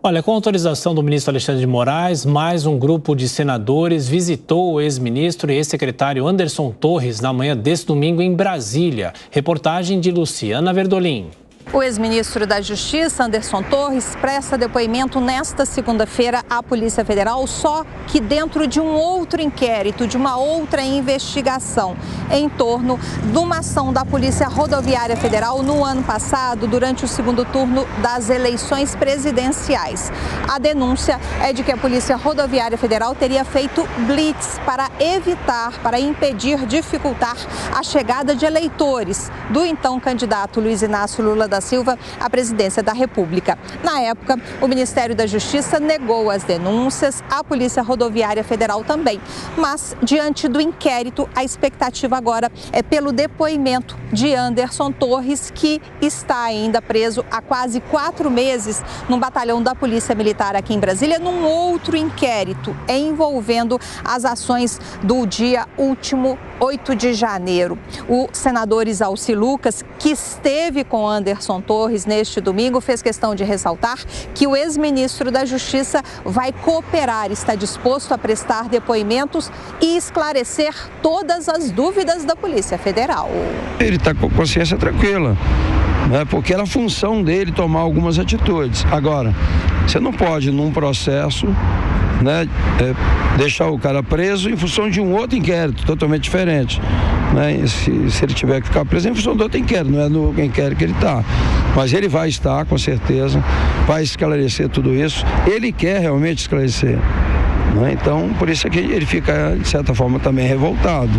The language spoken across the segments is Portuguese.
Olha, com autorização do ministro Alexandre de Moraes, mais um grupo de senadores visitou o ex-ministro e ex-secretário Anderson Torres na manhã deste domingo em Brasília. Reportagem de Luciana Verdolim. O ex-ministro da Justiça, Anderson Torres, presta depoimento nesta segunda-feira à Polícia Federal, só que dentro de um outro inquérito, de uma outra investigação, em torno de uma ação da Polícia Rodoviária Federal no ano passado, durante o segundo turno das eleições presidenciais. A denúncia é de que a Polícia Rodoviária Federal teria feito blitz para evitar, para impedir, dificultar a chegada de eleitores do então candidato Luiz Inácio Lula da Silva à presidência da República. Na época, o Ministério da Justiça negou as denúncias, a Polícia Rodoviária Federal também. Mas, diante do inquérito, a expectativa agora é pelo depoimento de Anderson Torres, que está ainda preso há quase 4 meses num batalhão da Polícia Militar aqui em Brasília, num outro inquérito envolvendo as ações do dia último 8 de janeiro. O senador Isalci Lucas, que esteve com Anderson Torres neste domingo, fez questão de ressaltar que o ex-ministro da Justiça vai cooperar, está disposto a prestar depoimentos e esclarecer todas as dúvidas da Polícia Federal. Ele está com a consciência tranquila, né? Porque era a função dele tomar algumas atitudes. Agora, você não pode, num processo, né, deixar o cara preso em função de um outro inquérito totalmente diferente, né? Se ele tiver que ficar preso é em função do outro inquérito, não é no inquérito que ele está. Mas ele vai estar, com certeza, vai esclarecer tudo isso. Ele quer realmente esclarecer, né? Então, por isso é que ele fica, de certa forma, também revoltado,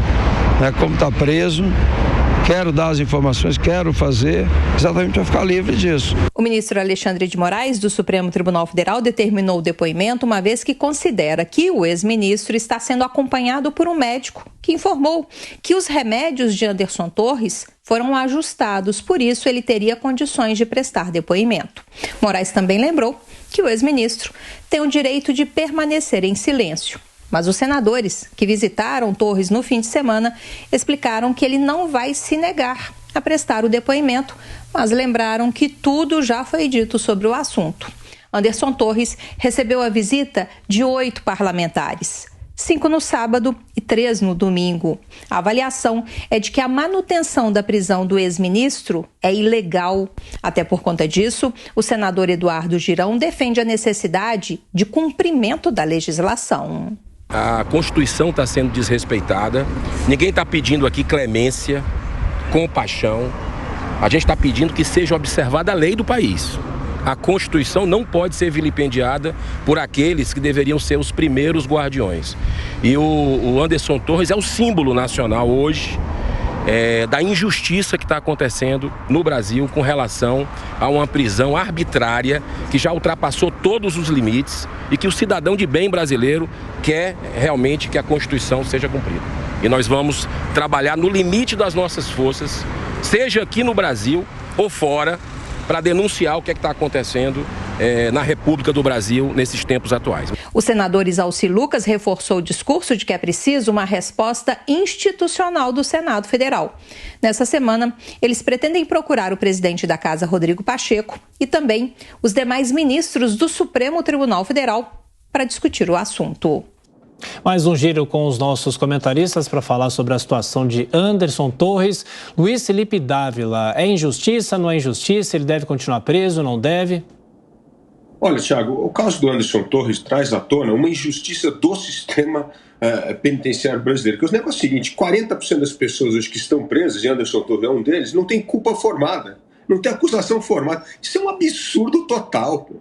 né? Como está preso, quero dar as informações, quero fazer, exatamente para ficar livre disso. O ministro Alexandre de Moraes, do Supremo Tribunal Federal, determinou o depoimento, uma vez que considera que o ex-ministro está sendo acompanhado por um médico que informou que os remédios de Anderson Torres foram ajustados, por isso ele teria condições de prestar depoimento. Moraes também lembrou que o ex-ministro tem o direito de permanecer em silêncio. Mas os senadores que visitaram Torres no fim de semana explicaram que ele não vai se negar a prestar o depoimento, mas lembraram que tudo já foi dito sobre o assunto. Anderson Torres recebeu a visita de 8 parlamentares, 5 no sábado e 3 no domingo. A avaliação é de que a manutenção da prisão do ex-ministro é ilegal. Até por conta disso, o senador Eduardo Girão defende a necessidade de cumprimento da legislação. A Constituição está sendo desrespeitada, ninguém está pedindo aqui clemência, compaixão, a gente está pedindo que seja observada a lei do país. A Constituição não pode ser vilipendiada por aqueles que deveriam ser os primeiros guardiões. E o Anderson Torres é o símbolo nacional hoje da injustiça que está acontecendo no Brasil com relação a uma prisão arbitrária que já ultrapassou todos os limites e que o cidadão de bem brasileiro quer realmente que a Constituição seja cumprida. E nós vamos trabalhar no limite das nossas forças, seja aqui no Brasil ou fora, para denunciar o que está acontecendo na República do Brasil nesses tempos atuais. O senador Isalci Lucas reforçou o discurso de que é preciso uma resposta institucional do Senado Federal. Nessa semana, eles pretendem procurar o presidente da Casa, Rodrigo Pacheco, e também os demais ministros do Supremo Tribunal Federal para discutir o assunto. Mais um giro com os nossos comentaristas para falar sobre a situação de Anderson Torres. Luiz Felipe Dávila, é injustiça, não é injustiça? Ele deve continuar preso, não deve? Olha, Thiago, o caso do Anderson Torres traz à tona uma injustiça do sistema penitenciário brasileiro. Porque o negócio é o seguinte, 40% das pessoas hoje que estão presas, e Anderson Torres é um deles, não tem culpa formada, não tem acusação formada. Isso é um absurdo total, pô.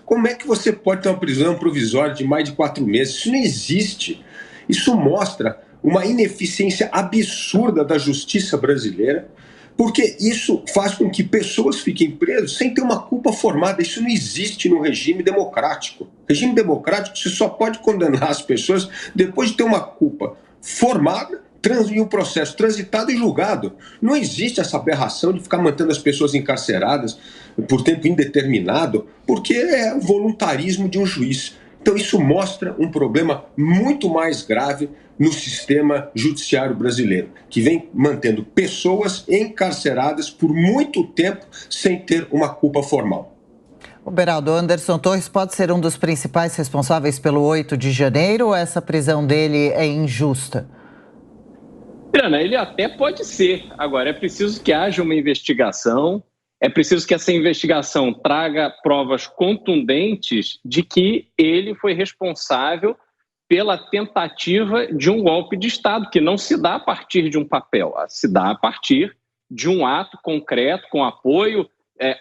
Como é que você pode ter uma prisão provisória de mais de 4 meses? Isso não existe. Isso mostra uma ineficiência absurda da justiça brasileira, porque isso faz com que pessoas fiquem presas sem ter uma culpa formada. Isso não existe no regime democrático. Regime democrático, você só pode condenar as pessoas depois de ter uma culpa formada e o processo transitado e julgado. Não existe essa aberração de ficar mantendo as pessoas encarceradas por tempo indeterminado, porque é o voluntarismo de um juiz. Então isso mostra um problema muito mais grave no sistema judiciário brasileiro, que vem mantendo pessoas encarceradas por muito tempo sem ter uma culpa formal. O Beraldo, Anderson Torres pode ser um dos principais responsáveis pelo 8 de janeiro ou essa prisão dele é injusta? Adriana, ele até pode ser. Agora, é preciso que haja uma investigação, é preciso que essa investigação traga provas contundentes de que ele foi responsável pela tentativa de um golpe de Estado, que não se dá a partir de um papel, se dá a partir de um ato concreto, com apoio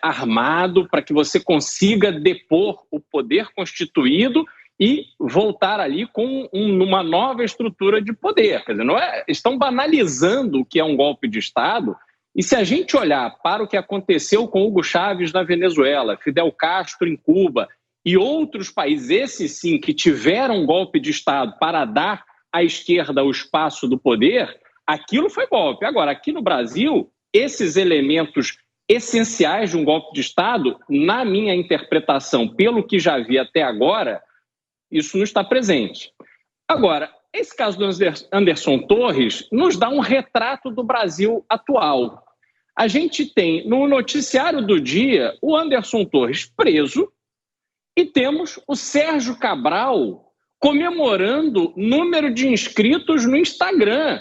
armado, para que você consiga depor o poder constituído e voltar ali com uma nova estrutura de poder. Quer dizer, estão banalizando o que é um golpe de Estado, e se a gente olhar para o que aconteceu com Hugo Chávez na Venezuela, Fidel Castro em Cuba e outros países, esses sim, que tiveram golpe de Estado para dar à esquerda o espaço do poder, aquilo foi golpe. Agora, aqui no Brasil, esses elementos essenciais de um golpe de Estado, na minha interpretação, pelo que já vi até agora, isso não está presente. Agora, esse caso do Anderson Torres nos dá um retrato do Brasil atual. A gente tem no noticiário do dia o Anderson Torres preso e temos o Sérgio Cabral comemorando número de inscritos no Instagram,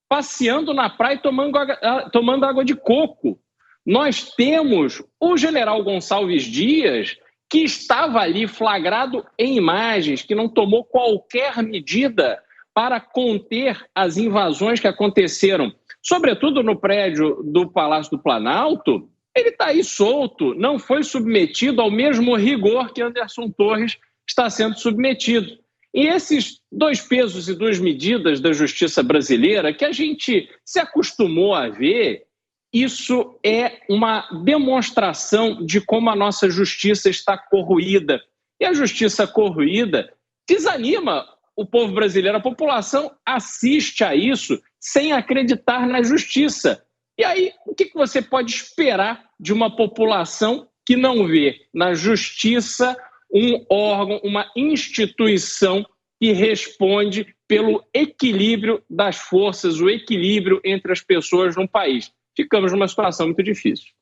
passeando na praia e tomando água de coco. Nós temos o general Gonçalves Dias, que estava ali flagrado em imagens, que não tomou qualquer medida para conter as invasões que aconteceram, sobretudo no prédio do Palácio do Planalto. Ele está aí solto, não foi submetido ao mesmo rigor que Anderson Torres está sendo submetido. E esses dois pesos e duas medidas da justiça brasileira, que a gente se acostumou a ver, isso é uma demonstração de como a nossa justiça está corroída. E a justiça corroída desanima o povo brasileiro. A população assiste a isso sem acreditar na justiça. E aí, o que você pode esperar de uma população que não vê na justiça um órgão, uma instituição que responde pelo equilíbrio das forças, o equilíbrio entre as pessoas num país? Ficamos numa situação muito difícil.